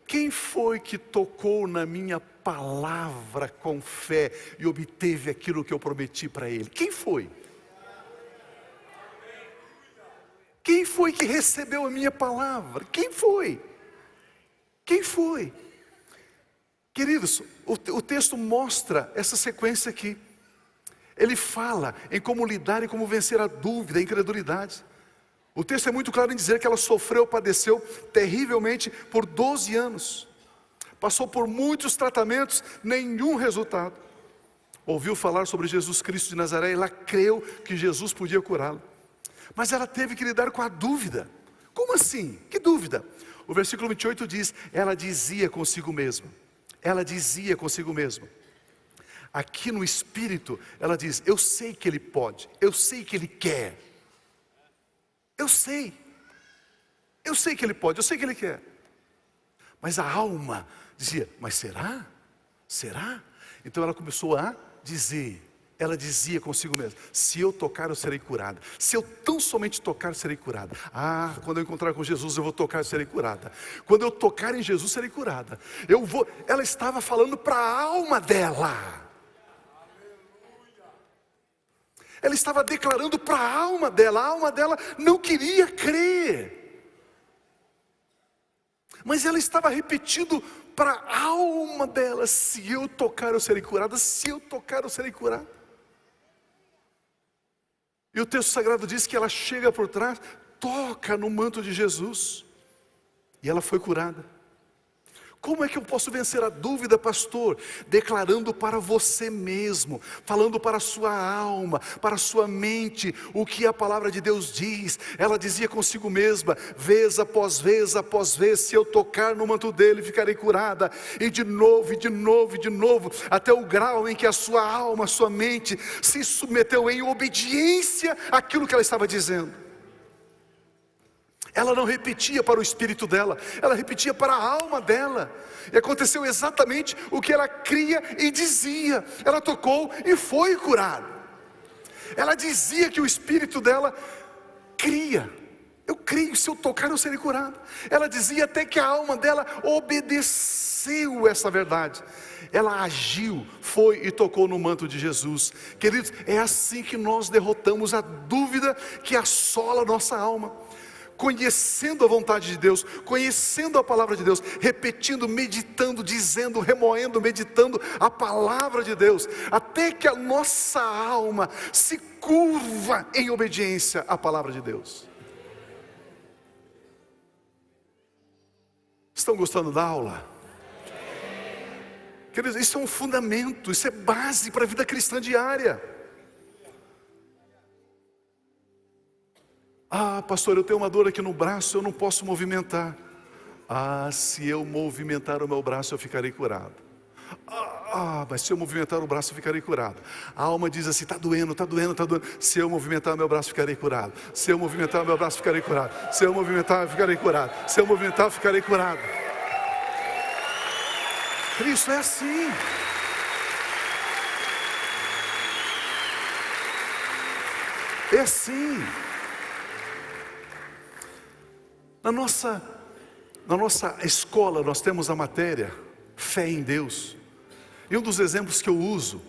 Quem foi que tocou na minha palavra com fé e obteve aquilo que eu prometi para ele? Quem foi? Quem foi que recebeu a minha palavra? Quem foi? Quem foi? Queridos, o texto mostra essa sequência aqui. Ele fala em como lidar e como vencer a dúvida, a incredulidade. O texto é muito claro em dizer que ela sofreu, padeceu terrivelmente por 12 anos. Passou por muitos tratamentos, nenhum resultado. Ouviu falar sobre Jesus Cristo de Nazaré, ela creu que Jesus podia curá-la. Mas ela teve que lidar com a dúvida. Como assim? Que dúvida? O versículo 28 diz, ela dizia consigo mesma. Ela dizia consigo mesma. Aqui no Espírito, ela diz, eu sei que Ele pode, eu sei que Ele quer. Eu sei que Ele pode, eu sei que Ele quer. Mas a alma dizia, mas será? Será? Então ela começou a dizer, ela dizia consigo mesma, se eu tocar eu serei curada. Se eu tão somente tocar eu serei curada. Ah, quando eu encontrar com Jesus eu vou tocar eu serei curada. Quando eu tocar em Jesus serei curada. Ela estava falando para a alma dela. Ela estava declarando para a alma dela não queria crer. Mas ela estava repetindo para a alma dela, se eu tocar eu serei curada, se eu tocar eu serei curada. E o texto sagrado diz que ela chega por trás, toca no manto de Jesus, e ela foi curada. Como é que eu posso vencer a dúvida, pastor? Declarando para você mesmo, falando para a sua alma, para a sua mente, o que a palavra de Deus diz. Ela dizia consigo mesma, vez após vez, se eu tocar no manto dele, ficarei curada. E de novo, e de novo, e de novo, até o grau em que a sua alma, a sua mente, se submeteu em obediência àquilo que ela estava dizendo. Ela não repetia para o espírito dela, ela repetia para a alma dela. E aconteceu exatamente o que ela cria e dizia. Ela tocou e foi curada. Ela dizia que o espírito dela cria. Eu creio, se eu tocar eu serei curado. Ela dizia até que a alma dela obedeceu essa verdade. Ela agiu, foi e tocou no manto de Jesus. Queridos, é assim que nós derrotamos a dúvida que assola a nossa alma. Conhecendo a vontade de Deus, conhecendo a palavra de Deus, repetindo, meditando, dizendo, remoendo, meditando a palavra de Deus, até que a nossa alma se curva em obediência à palavra de Deus. Estão gostando da aula? Queridos, isso é um fundamento, isso é base para a vida cristã diária. Ah, pastor, eu tenho uma dor aqui no braço, eu não posso movimentar. Ah, se eu movimentar o meu braço, eu ficarei curado. Mas se eu movimentar o braço, eu ficarei curado. A alma diz assim, está doendo, está doendo, está doendo. Se eu movimentar o meu braço, ficarei curado. Se eu movimentar o meu braço, ficarei curado. Se eu movimentar, eu ficarei curado. Se eu movimentar, eu ficarei curado. Cristo é assim. É assim. Na nossa escola nós temos a matéria fé em Deus. E um dos exemplos que eu uso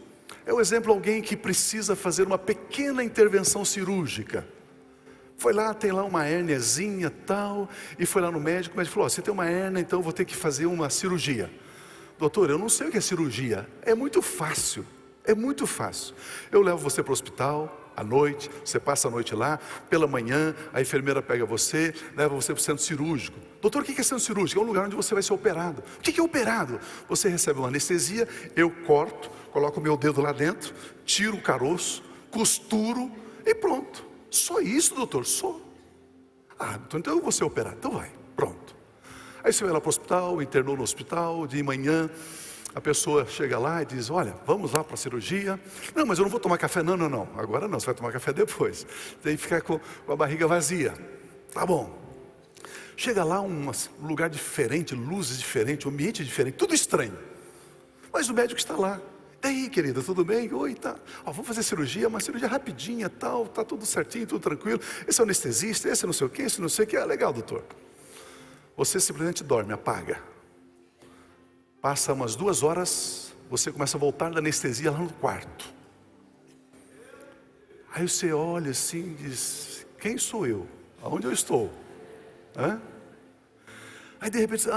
é o exemplo de alguém que precisa fazer uma pequena intervenção cirúrgica. Foi lá, tem lá uma hérniazinha tal, e foi lá no médico, o médico falou, você tem uma hérnia, então eu vou ter que fazer uma cirurgia. Doutor, eu não sei o que é cirurgia. É muito fácil, é muito fácil. Eu levo você para o hospital, à noite, você passa a noite lá, pela manhã, a enfermeira pega você, leva você para o centro cirúrgico. Doutor, o que é centro cirúrgico? É um lugar onde você vai ser operado. O que é operado? Você recebe uma anestesia, eu corto, coloco o meu dedo lá dentro, tiro o caroço, costuro e pronto. Só isso, doutor? Só. Doutor, então eu vou ser operado. Então vai, pronto. Aí você vai lá para o hospital, internou no hospital, de manhã, a pessoa chega lá e diz, olha, vamos lá para a cirurgia. Não, mas eu não vou tomar café, não, agora não, você vai tomar café depois. Tem que ficar com a barriga vazia. Tá bom. Chega lá um lugar diferente, luzes diferentes, ambiente diferente, tudo estranho. Mas o médico está lá. E aí, querida, tudo bem? Oi, tá. Vamos fazer cirurgia, uma cirurgia rapidinha, tal, tá tudo certinho, tudo tranquilo. Esse é o anestesista, esse não sei o que, esse não sei o que. Legal, doutor. Você simplesmente dorme, apaga. Passa umas 2 horas, você começa a voltar da anestesia lá no quarto. Aí você olha assim e diz, quem sou eu? Aonde eu estou? Aí de repente,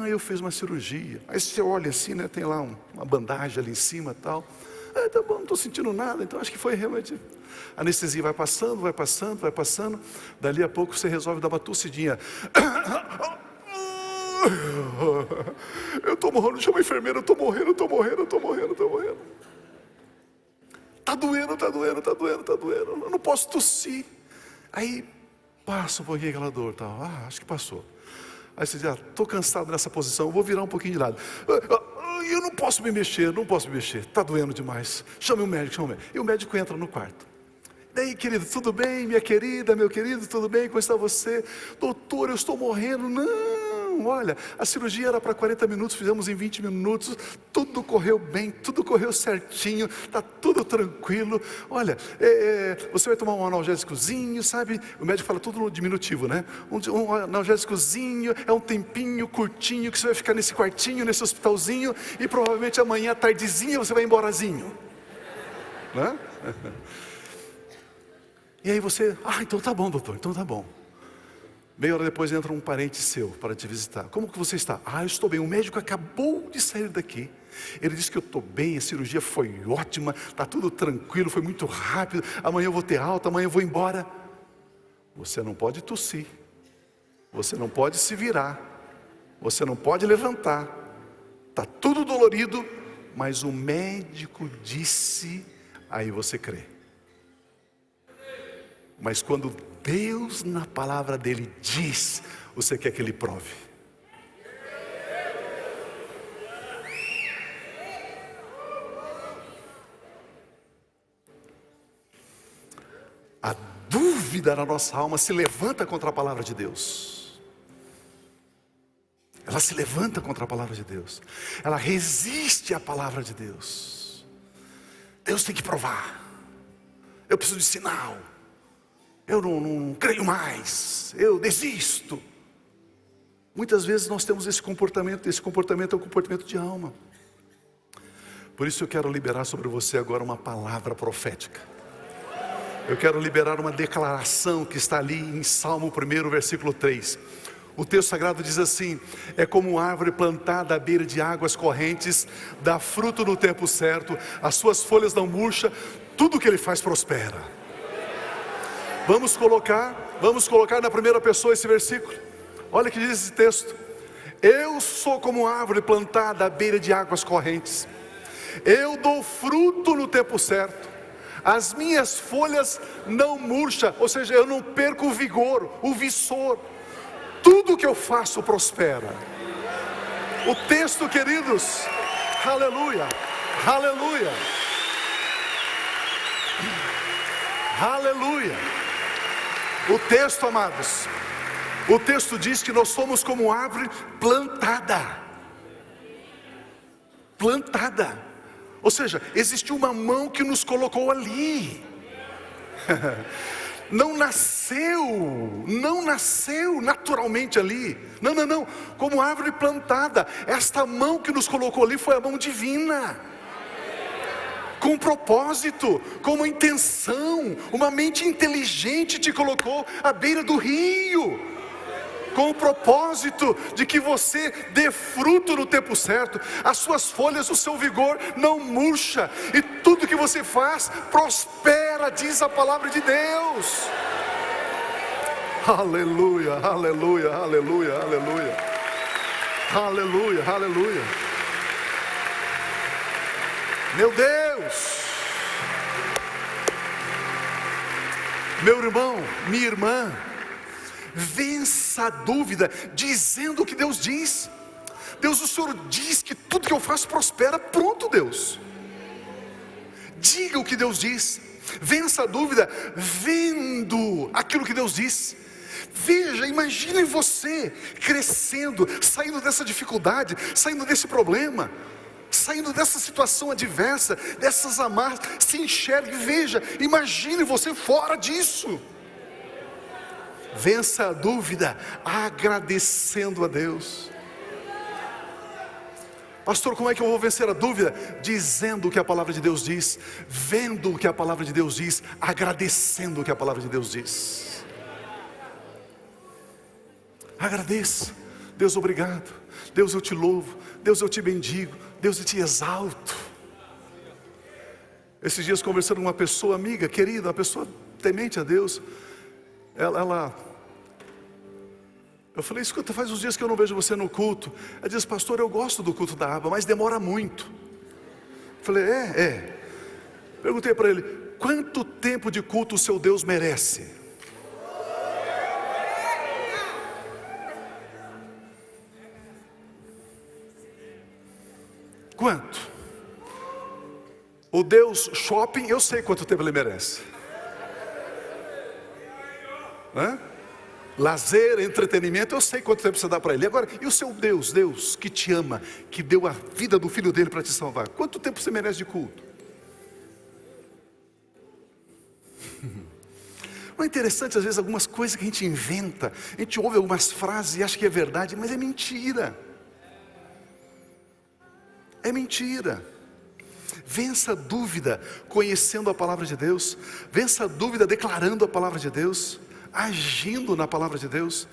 eu fiz uma cirurgia. Aí você olha assim, né, tem lá uma bandagem ali em cima e tal. Tá bom, não estou sentindo nada, então acho que foi realmente... A anestesia vai passando, vai passando, vai passando. Dali a pouco você resolve dar uma tossidinha. Eu estou morrendo, chama a enfermeira, eu estou morrendo. Está doendo, eu não posso tossir. Aí passa um pouquinho aquela dor, tal. Acho que passou. Aí você diz, estou cansado nessa posição, vou virar um pouquinho de lado. Eu não posso me mexer, está doendo demais. Chame o médico, E o médico entra no quarto. Daí, querido, tudo bem? Minha querida, meu querido, tudo bem? Como está você? Doutor, eu estou morrendo. Não, olha, a cirurgia era para 40 minutos, fizemos em 20 minutos, tudo correu bem, tudo correu certinho, está tudo tranquilo. Olha, você vai tomar um analgésicozinho, sabe? O médico fala tudo no diminutivo, né? Um analgésicozinho, é um tempinho curtinho que você vai ficar nesse quartinho, nesse hospitalzinho, e provavelmente amanhã, à tardezinha, você vai embораzinho. Né? E aí você, então tá bom, doutor, então tá bom. Meia hora depois entra um parente seu para te visitar. Como que você está? Eu estou bem, o médico acabou de sair daqui. Ele disse que eu estou bem, a cirurgia foi ótima, está tudo tranquilo, foi muito rápido. Amanhã eu vou ter alta, amanhã eu vou embora. Você não pode tossir, você não pode se virar, você não pode levantar, está tudo dolorido, mas o médico disse, aí você crê. Mas quando Deus na palavra dele diz, você quer que ele prove. A dúvida na nossa alma se levanta contra a palavra de Deus. Ela se levanta contra a palavra de Deus. Ela resiste à palavra de Deus. Deus tem que provar. Eu preciso de sinal. Eu não creio mais. Eu desisto. Muitas vezes nós temos esse comportamento. Esse comportamento é um comportamento de alma. Por isso eu quero liberar sobre você agora uma palavra profética. Eu quero liberar uma declaração que está ali em Salmo 1, versículo 3. O texto sagrado diz assim: é como árvore plantada à beira de águas correntes, dá fruto no tempo certo, as suas folhas não murcham, tudo que ele faz prospera. Vamos colocar na primeira pessoa esse versículo. Olha o que diz esse texto: eu sou como árvore plantada à beira de águas correntes, eu dou fruto no tempo certo, as minhas folhas não murcham, ou seja, eu não perco o vigor, o vigor. Tudo que eu faço prospera. O texto, queridos, aleluia, aleluia, aleluia. O texto, amados, o texto diz que nós somos como árvore plantada. Plantada. Ou seja, existiu uma mão que nos colocou ali. Não nasceu naturalmente ali. Não, como árvore plantada. Esta mão que nos colocou ali foi a mão divina. Com propósito, com uma intenção, uma mente inteligente te colocou à beira do rio. Com o propósito de que você dê fruto no tempo certo, as suas folhas, o seu vigor não murcha, e tudo que você faz prospera, diz a palavra de Deus. Aleluia, aleluia, aleluia, aleluia, aleluia, aleluia. Meu Deus, meu irmão, minha irmã, vença a dúvida, dizendo o que Deus diz. Deus, o Senhor diz que tudo que eu faço prospera. Pronto, Deus. Diga o que Deus diz. Vença a dúvida, vendo aquilo que Deus diz. Veja, imagine você crescendo, saindo dessa dificuldade, saindo desse problema, saindo dessa situação adversa, dessas amarras. Se enxergue, veja, imagine você fora disso. Vença a dúvida agradecendo a Deus. Pastor, como é que eu vou vencer a dúvida? Dizendo o que a palavra de Deus diz, vendo o que a palavra de Deus diz, agradecendo o que a palavra de Deus diz. Agradeça. Deus, obrigado. Deus, eu te louvo. Deus, eu te bendigo. Deus, eu te exalto. Esses dias conversando com uma pessoa amiga, querida, uma pessoa temente a Deus. Eu falei: escuta, faz uns dias que eu não vejo você no culto. Ela diz: pastor, eu gosto do culto da aba, mas demora muito. Eu falei: Perguntei para ele: quanto tempo de culto o seu Deus merece? Quanto? O Deus shopping, eu sei quanto tempo ele merece. Lazer, entretenimento, eu sei quanto tempo você dá para ele. Agora, e o seu Deus, Deus que te ama, que deu a vida do filho dele para te salvar, quanto tempo você merece de culto? Não é interessante às vezes algumas coisas que a gente inventa, a gente ouve algumas frases e acha que é verdade, mas é mentira. É mentira. Vença a dúvida conhecendo a palavra de Deus. Vença a dúvida declarando a palavra de Deus, agindo na palavra de Deus.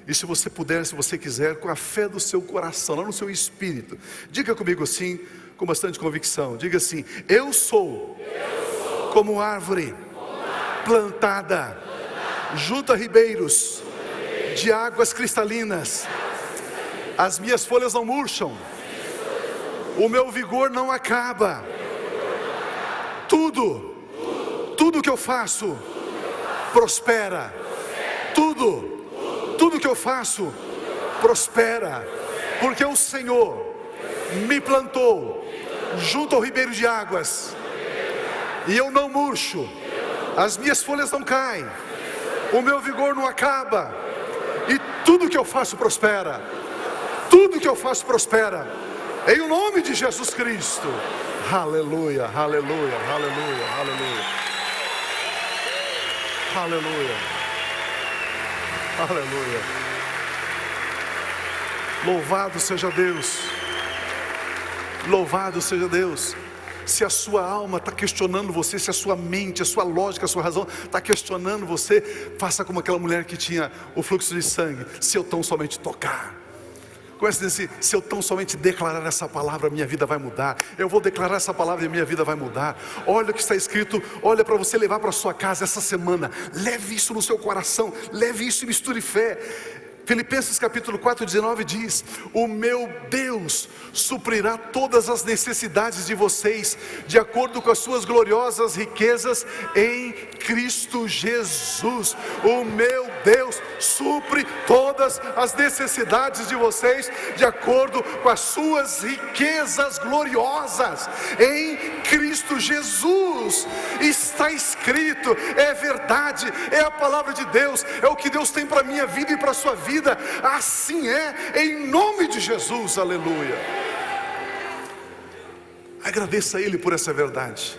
E se você puder, se você quiser, com a fé do seu coração, lá no seu espírito, diga comigo assim, com bastante convicção. Diga assim: eu sou como árvore plantada junto a ribeiros de águas cristalinas. As minhas folhas não murcham, O meu vigor não acaba. Tudo que eu faço prospera. Tudo que eu faço prospera. Porque o Senhor me plantou junto ao ribeiro de águas, e eu não murcho, as minhas folhas não caem, o meu vigor não acaba, e tudo que eu faço prospera. Tudo que eu faço prospera, em o nome de Jesus Cristo. Aleluia, aleluia, aleluia, aleluia, aleluia, aleluia. Louvado seja Deus. Louvado seja Deus. Se a sua alma está questionando você, se a sua mente, a sua lógica, a sua razão está questionando você, faça como aquela mulher que tinha o fluxo de sangue. Se eu tão somente tocar, comece a dizer assim: se eu tão somente declarar essa palavra, minha vida vai mudar. Eu vou declarar essa palavra e minha vida vai mudar. Olha o que está escrito, olha para você levar para sua casa essa semana. Leve isso no seu coração, leve isso e misture fé. Filipenses capítulo 4:19 diz: o meu Deus suprirá todas as necessidades de vocês, de acordo com as suas gloriosas riquezas em Cristo Jesus. O meu Deus supre todas as necessidades de vocês, de acordo com as suas riquezas gloriosas em Cristo Jesus. Está escrito, é verdade, é a palavra de Deus, é o que Deus tem para a minha vida e para a sua vida. Assim é, em nome de Jesus, aleluia. Agradeça a Ele por essa verdade.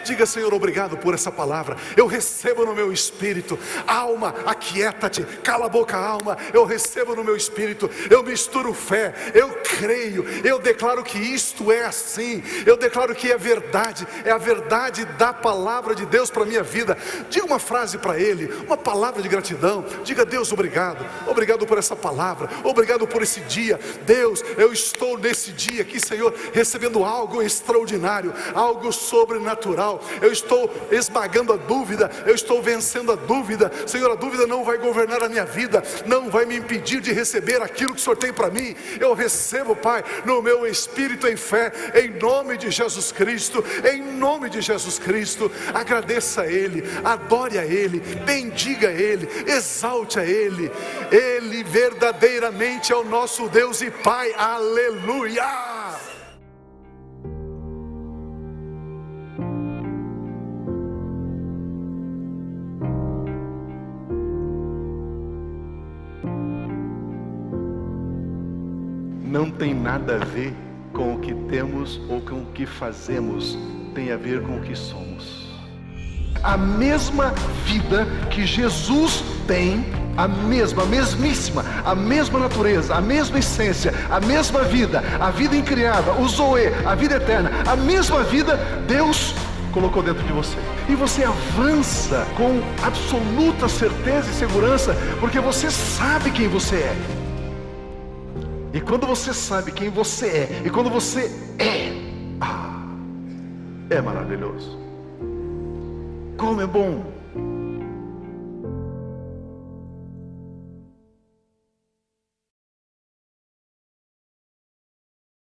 Diga: Senhor, obrigado por essa palavra. Eu recebo no meu espírito. Alma, aquieta-te. Cala a boca, alma. Eu recebo no meu espírito. Eu misturo fé. Eu creio. Eu declaro que isto é assim. Eu declaro que é verdade. É a verdade da palavra de Deus para a minha vida. Diga uma frase para Ele, uma palavra de gratidão. Diga: Deus, obrigado. Obrigado por essa palavra. Obrigado por esse dia. Deus, eu estou nesse dia aqui, Senhor, recebendo algo extraordinário, algo sobrenatural. Eu estou esmagando a dúvida, eu estou vencendo a dúvida. Senhor, a dúvida não vai governar a minha vida, não vai me impedir de receber aquilo que o Senhor tem para mim. Eu recebo, Pai, no meu espírito em fé, em nome de Jesus Cristo, em nome de Jesus Cristo. Agradeça a Ele, adore a Ele, bendiga a Ele, exalte a Ele. Ele verdadeiramente é o nosso Deus e Pai, aleluia. Não tem nada a ver com o que temos ou com o que fazemos, tem a ver com o que somos. A mesma vida que Jesus tem, a mesmíssima, a mesma natureza, a mesma essência, a mesma vida, a vida incriada, o Zoe, a vida eterna, a mesma vida Deus colocou dentro de você. E você avança com absoluta certeza e segurança, porque você sabe quem você é. E quando você sabe quem você é, e quando você é maravilhoso. Como é bom